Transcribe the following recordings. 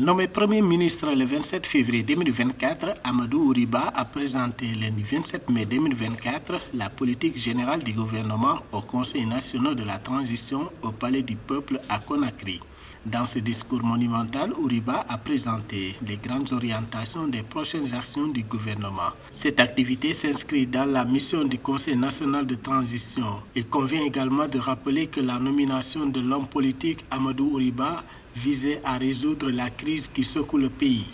Nommé Premier ministre le 27 février 2024, Amadou Ouriba a présenté lundi 27 mai 2024 la politique générale du gouvernement au Conseil national de la transition au Palais du Peuple à Conakry. Dans ce discours monumental, Ouriba a présenté les grandes orientations des prochaines actions du gouvernement. Cette activité s'inscrit dans la mission du Conseil national de transition. Il convient également de rappeler que la nomination de l'homme politique Amadou Ouriba visait à résoudre la crise qui secoue le pays.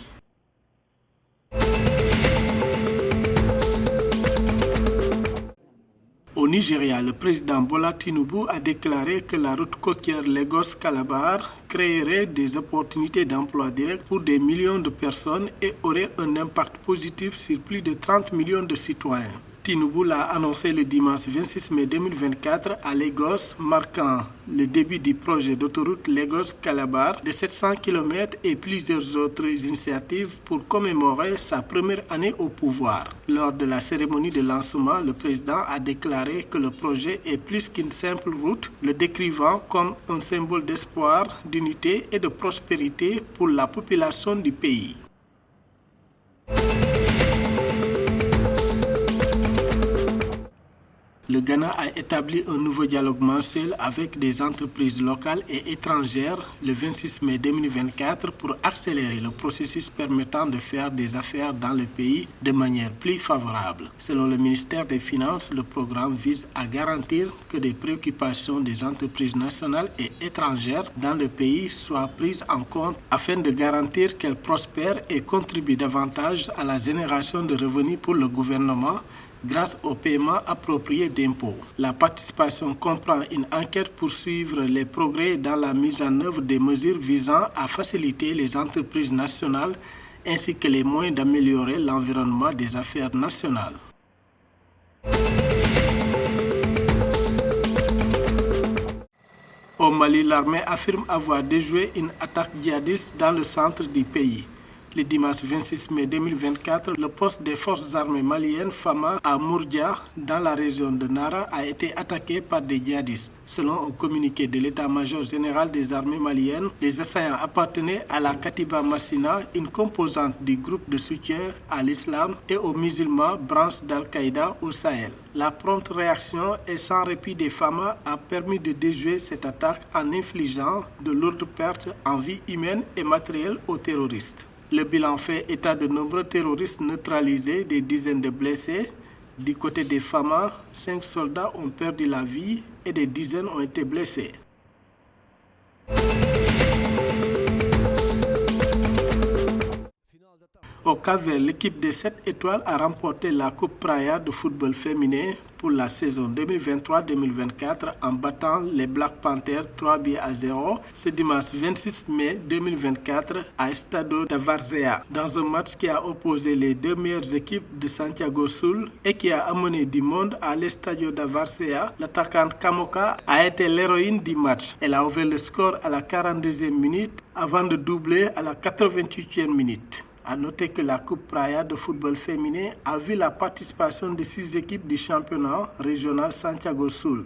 Au Nigeria, le président Bola Tinubu a déclaré que la route côtière Lagos-Calabar créerait des opportunités d'emploi direct pour des millions de personnes et aurait un impact positif sur plus de 30 millions de citoyens. Tinubu l'a annoncé le dimanche 26 mai 2024 à Lagos, marquant le début du projet d'autoroute Lagos-Calabar de 700 km et plusieurs autres initiatives pour commémorer sa première année au pouvoir. Lors de la cérémonie de lancement, le président a déclaré que le projet est plus qu'une simple route, le décrivant comme un symbole d'espoir, d'unité et de prospérité pour la population du pays. Le Ghana a établi un nouveau dialogue mensuel avec des entreprises locales et étrangères le 26 mai 2024 pour accélérer le processus permettant de faire des affaires dans le pays de manière plus favorable. Selon le ministère des Finances, le programme vise à garantir que des préoccupations des entreprises nationales et étrangères dans le pays soient prises en compte afin de garantir qu'elles prospèrent et contribuent davantage à la génération de revenus pour le gouvernement grâce au paiement approprié d'impôts. La participation comprend une enquête pour suivre les progrès dans la mise en œuvre des mesures visant à faciliter les entreprises nationales ainsi que les moyens d'améliorer l'environnement des affaires nationales. Au Mali, l'armée affirme avoir déjoué une attaque djihadiste dans le centre du pays. Le dimanche 26 mai 2024, le poste des forces armées maliennes Fama à Mourdia, dans la région de Nara, a été attaqué par des djihadistes. Selon un communiqué de l'état-major général des armées maliennes, les assaillants appartenaient à la Katiba Massina, une composante du groupe de soutien à l'islam et aux musulmans, branche d'Al-Qaïda au Sahel. La prompte réaction et sans répit des Fama a permis de déjouer cette attaque en infligeant de lourdes pertes en vie humaine et matérielle aux terroristes. Le bilan fait état de nombreux terroristes neutralisés, des dizaines de blessés. Du côté des Fama, 5 soldats ont perdu la vie et des dizaines ont été blessés. Au Cap-Vert, l'équipe des 7 étoiles a remporté la Coupe Praia de football féminin pour la saison 2023-2024 en battant les Black Panthers 3-0 ce dimanche 26 mai 2024 à Estádio da Várzea, dans un match qui a opposé les deux meilleures équipes de Santiago Sul et qui a amené du monde à l'Estádio da Várzea. L'attaquante Kamoka a été l'héroïne du match. Elle a ouvert le score à la 42e minute avant de doubler à la 88e minute. À noter que la Coupe Praia de football féminin a vu la participation de 6 équipes du championnat régional Santiago Sul.